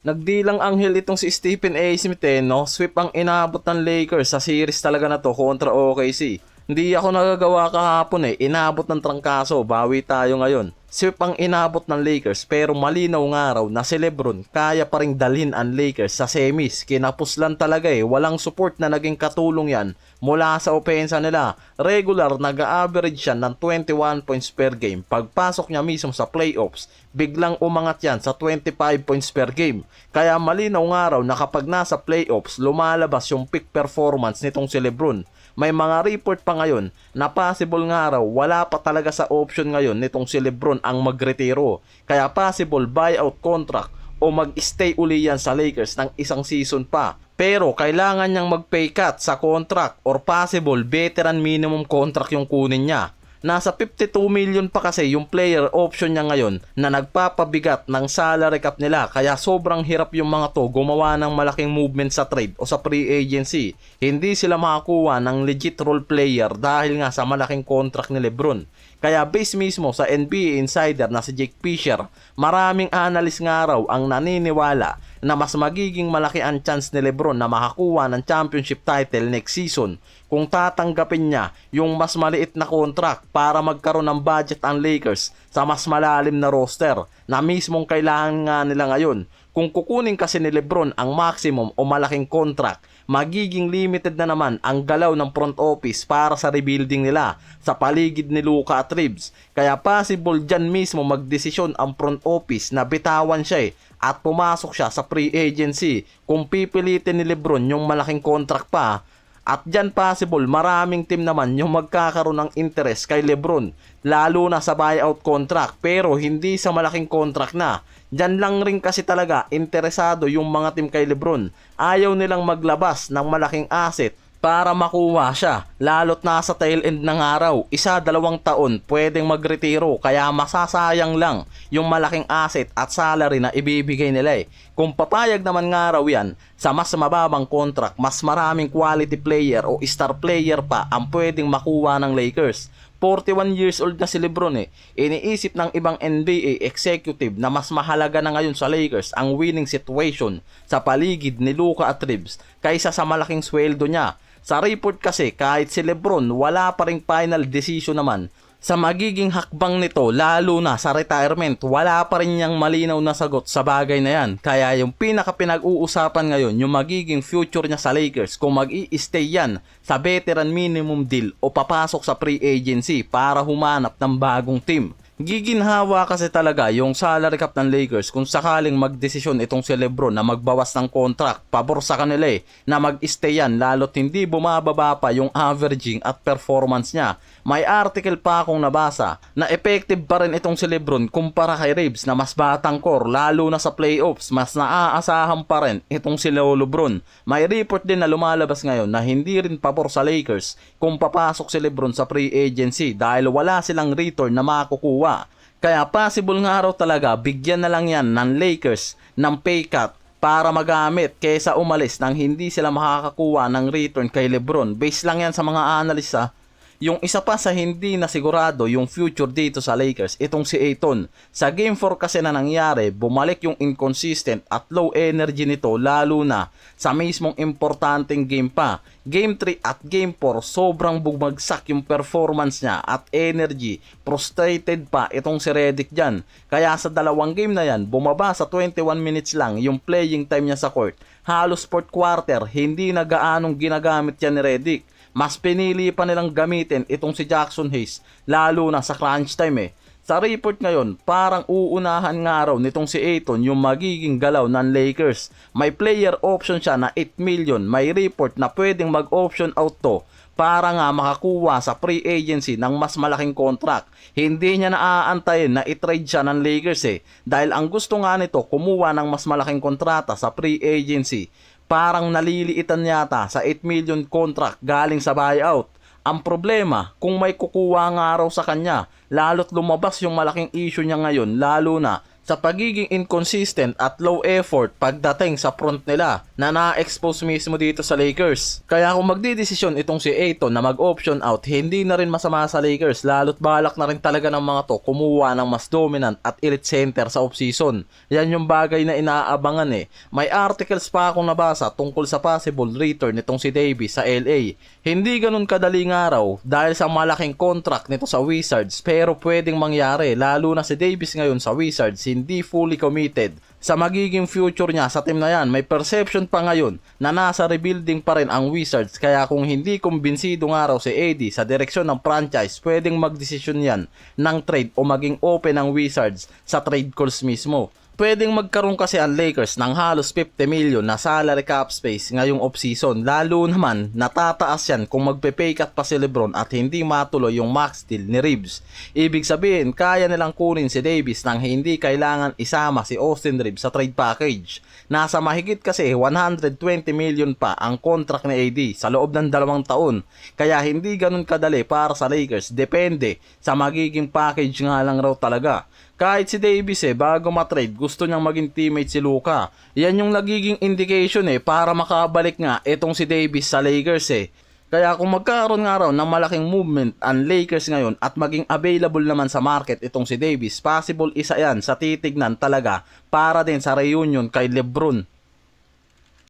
Nagdilang anghel itong si Stephen A. Smith no? Sweep ang inabot ng Lakers sa series talaga na to kontra OKC. Hindi ako nagagawa kahapon inabot ng trangkaso, bawi tayo ngayon. Sweep ang inabot ng Lakers pero malinaw nga raw na si Lebron kaya pa ring dalhin ang Lakers sa semis. Kinapuslan talaga walang support na naging katulong yan mula sa opensa nila. Regular nag-average siya ng 21 points per game. Pagpasok niya mismo sa playoffs, biglang umangat yan sa 25 points per game. Kaya malinaw nga raw na kapag nasa playoffs, lumalabas yung peak performance nitong si Lebron. May mga report pa ngayon na possible nga raw wala pa talaga sa option ngayon nitong si Lebron ang magretiro. Kaya possible buyout contract o mag-stay uli yan sa Lakers ng isang season pa. Pero kailangan niyang mag-pay cut sa contract or possible veteran minimum contract yung kunin niya. Nasa 52 million pa kasi yung player option niya ngayon na nagpapabigat ng salary cap nila, kaya sobrang hirap yung mga to gumawa ng malaking movement sa trade o sa free agency. Hindi sila makakuha ng legit role player dahil nga sa malaking contract ni Lebron. Kaya base mismo sa NBA insider na si Jake Fisher, maraming analyst nga raw ang naniniwala na mas magiging malaki ang chance ni Lebron na makakuha ng championship title next season kung tatanggapin niya yung mas maliit na contract para magkaroon ng budget ang Lakers sa mas malalim na roster na mismong kailangan nga nila ngayon. Kung kukunin kasi ni Lebron ang maximum o malaking contract, magiging limited na naman ang galaw ng front office para sa rebuilding nila sa paligid ni Luka at Reeves. Kaya possible dyan mismo magdesisyon ang front office na bitawan siya at pumasok siya sa free agency kung pipilitin ni Lebron yung malaking contract pa. At dyan possible maraming team naman yung magkakaroon ng interest kay Lebron, lalo na sa buyout contract pero hindi sa malaking contract na. Dyan lang rin kasi talaga interesado yung mga team kay Lebron. Ayaw nilang maglabas ng malaking asset para makuha siya, lalo't nasa tail end ng araw, 1-2 taon pwedeng magretiro, kaya masasayang lang yung malaking asset at salary na ibibigay nila Kung papayag naman nga raw yan sa mas mababang contract, mas maraming quality player o star player pa ang pwedeng makuha ng Lakers. 41 years old na si Lebron Iniisip ng ibang NBA executive na mas mahalaga na ngayon sa Lakers ang winning situation sa paligid ni Luka at Reeves kaysa sa malaking sweldo niya. Sa report kasi kahit si Lebron wala pa ring final decision naman sa magiging hakbang nito, lalo na sa retirement. Wala pa rin niyang malinaw na sagot sa bagay na yan. Kaya yung pinaka-pinag-uusapan ngayon, yung magiging future niya sa Lakers, kung mag-i-stay yan sa veteran minimum deal o papasok sa free agency para humanap ng bagong team. Giginhawa kasi talaga yung salary cap ng Lakers kung sakaling magdesisyon itong si Lebron na magbawas ng contract. Pabor sa kanila na mag-stay yan, lalo't hindi bumababa pa yung averaging at performance niya. May article pa akong nabasa na effective pa rin itong si Lebron kumpara kay Reeves na mas batang core, lalo na sa playoffs. Mas naaasahan pa rin itong si Lebron. May report din na lumalabas ngayon na hindi rin pabor sa Lakers kung papasok si Lebron sa free agency dahil wala silang return na makukuha. Kaya possible nga raw talaga bigyan na lang yan ng Lakers ng pay cut para magamit kaysa umalis nang hindi sila makakakuha ng return kay Lebron. Base lang yan sa mga analyst Yung isa pa sa hindi na sigurado yung future dito sa Lakers, itong si Ayton. Sa Game 4 kasi na nangyari, bumalik yung inconsistent at low energy nito lalo na sa mismong importanteng game pa. Game 3 at Game 4, sobrang bumagsak yung performance niya at energy. Frustrated pa itong si Redick dyan. Kaya sa dalawang game na yan, bumaba sa 21 minutes lang yung playing time niya sa court. Halos fourth quarter, hindi na gaanong ginagamit yan ni Redick. Mas pinili pa nilang gamitin itong si Jackson Hayes, lalo na sa crunch time Sa report ngayon, parang uunahan nga raw nitong si Ayton yung magiging galaw ng Lakers. May player option siya na 8 million. May report na pwedeng mag-option out to para nga makakuha sa free agency ng mas malaking contract. Hindi niya naaantayin na i-trade siya ng Lakers dahil ang gusto nga nito kumuha ng mas malaking kontrata sa free agency. Parang naliliitan yata sa 8 million contract galing sa buyout. Ang problema, kung may kukuha nga raw sa kanya, lalo't lumabas yung malaking issue niya ngayon, lalo na sa pagiging inconsistent at low effort pagdating sa front nila na na-expose mismo dito sa Lakers. Kaya kung magdidesisyon itong si Ayton na mag-option out, hindi na rin masama sa Lakers, lalo't balak na rin talaga ng mga to kumuha ng mas dominant at elite center sa offseason. Yan yung bagay na inaabangan eh. May articles pa akong nabasa tungkol sa possible return nitong si Davis sa LA. Hindi ganun kadaling araw dahil sa malaking contract nito sa Wizards, pero pwedeng mangyari, lalo na si Davis ngayon sa Wizards hindi fully committed sa magiging future niya sa team na yan. May perception pa ngayon na nasa rebuilding pa rin ang Wizards, kaya kung hindi kumbinsido nga raw si AD sa direksyon ng franchise, pwedeng magdesisyon yan ng trade o maging open ang Wizards sa trade calls mismo. Pwedeng magkaroon kasi ang Lakers ng halos 50 million na salary cap space ngayong offseason, lalo naman natataas yan kung magpe-pay cut pa si LeBron at hindi matuloy yung max deal ni Reeves. Ibig sabihin, kaya nilang kunin si Davis nang hindi kailangan isama si Austin Reeves sa trade package. Nasa mahigit kasi 120 million pa ang contract ni AD sa loob ng 2 taon, kaya hindi ganun kadali para sa Lakers, depende sa magiging package nga lang raw talaga. Kahit si Davis bago matrade, gusto niyang maging teammate si Luka. Yan yung nagiging indication para makabalik nga itong si Davis sa Lakers Kaya kung magkaroon nga raw ng malaking movement ang Lakers ngayon at maging available naman sa market itong si Davis, possible isa yan sa titignan talaga para din sa reunion kay LeBron.